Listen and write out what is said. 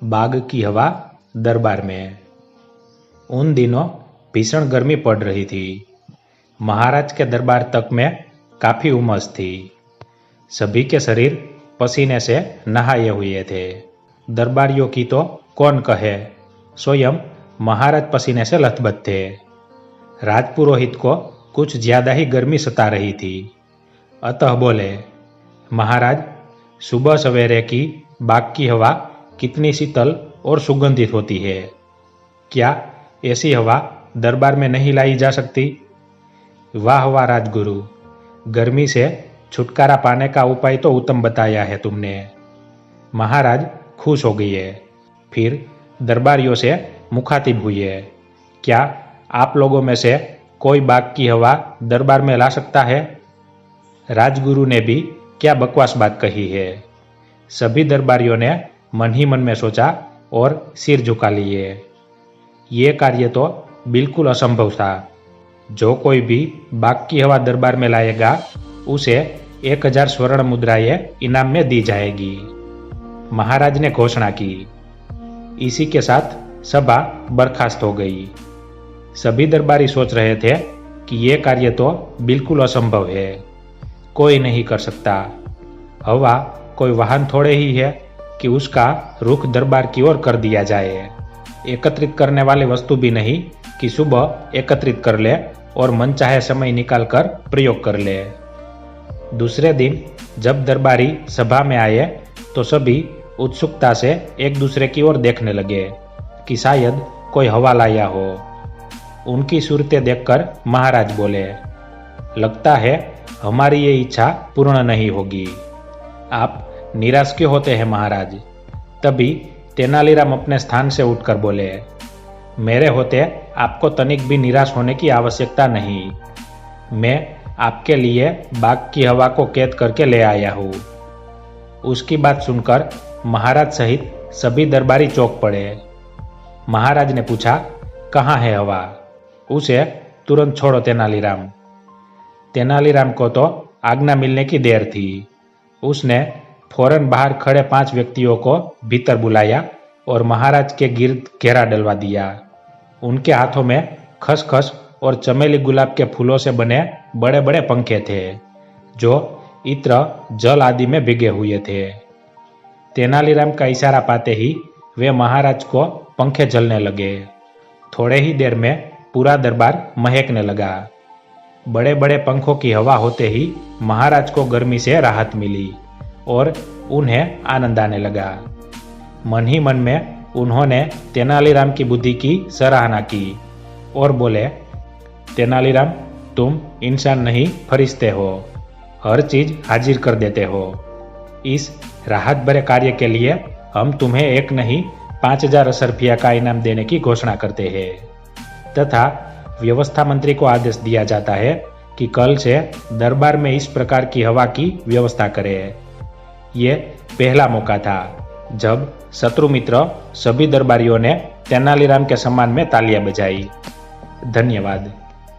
बाग की हवा दरबार में। उन दिनों भीषण गर्मी पड़ रही थी। महाराज के दरबार तक में काफी उमस थी। सभी के शरीर पसीने से नहाए हुए थे। दरबारियों की तो कौन कहे, स्वयं महाराज पसीने से लथबथ थे। राजपुरोहित को कुछ ज्यादा ही गर्मी सता रही थी, अतः बोले, महाराज, सुबह सवेरे की बाग की हवा कितनी शीतल और सुगंधित होती है। क्या ऐसी हवा दरबार में नहीं लाई जा सकती? वाह वाह राजगुरु, गर्मी से छुटकारा पाने का उपाय तो उत्तम बताया है तुमने। महाराज खुश हो गए। फिर दरबारियों से मुखातिब हुए, क्या आप लोगों में से कोई बाग की हवा दरबार में ला सकता है? राजगुरु ने भी क्या बकवास बात कही है। सभी दरबारियों ने मन ही मन में सोचा और सिर झुका लिए। ये कार्य तो बिल्कुल असंभव था। जो कोई भी बाग की हवा दरबार में लाएगा उसे 1000 स्वर्ण मुद्राएं इनाम में दी जाएगी। महाराज ने घोषणा की। इसी के साथ सभा बर्खास्त हो गई। सभी दरबारी सोच रहे थे कि यह कार्य तो बिल्कुल असंभव है, कोई नहीं कर सकता। हवा कोई वाहन थोड़े ही है कि उसका रुख दरबार की ओर कर दिया जाए। एकत्रित करने वाली वस्तु भी नहीं कि सुबह एकत्रित कर ले और मनचाहे समय निकालकर प्रयोग कर ले। दूसरे दिन जब दरबारी सभा में आए तो सभी उत्सुकता से एक दूसरे की ओर देखने लगे कि शायद कोई हवा लाया हो। उनकी सूरतें देखकर महाराज बोले, लगता है हमारी ये इच्छा पूर्ण नहीं होगी। आप निराश क्यों होते हैं महाराज? तभी तेनालीराम अपने स्थान से उठकर बोले, मेरे होते आपको तनिक भी निराश होने की आवश्यकता नहीं। मैं आपके लिए बाग की हवा को कैद करके ले आया हूँ। उसकी बात सुनकर महाराज सहित सभी दरबारी चौंक पड़े। महाराज ने पूछा, कहाँ है हवा? उसे तुरंत छोड़ो तेनालीराम। तेनालीराम को तो आज्ञा मिलने की देर थी। उसने फौरन बाहर खड़े 5 व्यक्तियों को भीतर बुलाया और महाराज के गिर्द घेरा डलवा दिया। उनके हाथों में खसखस और चमेली गुलाब के फूलों से बने बड़े बड़े पंखे थे, जो इत्र जल आदि में भिगे हुए थे। तेनालीराम का इशारा पाते ही वे महाराज को पंखे जलने लगे। थोड़े ही देर में पूरा दरबार महकने लगा। बड़े बड़े पंखों की हवा होते ही महाराज को गर्मी से राहत मिली और उन्हें आनंद आने लगा। मन ही मन में उन्होंने तेनालीराम की बुद्धि की सराहना की और बोले, तेनालीराम, तुम इंसान नहीं फरिश्ते हो, हर चीज हाजिर कर देते हो। इस राहत भरे कार्य के लिए हम तुम्हें एक नहीं 5000 असरफिया का इनाम देने की घोषणा करते हैं तथा व्यवस्था मंत्री को आदेश दिया जाता है कि कल से दरबार में इस प्रकार की हवा की व्यवस्था करे। ये पहला मौका था जब शत्रु मित्र सभी दरबारियों ने तेनालीराम के सम्मान में तालियां बजाई। धन्यवाद।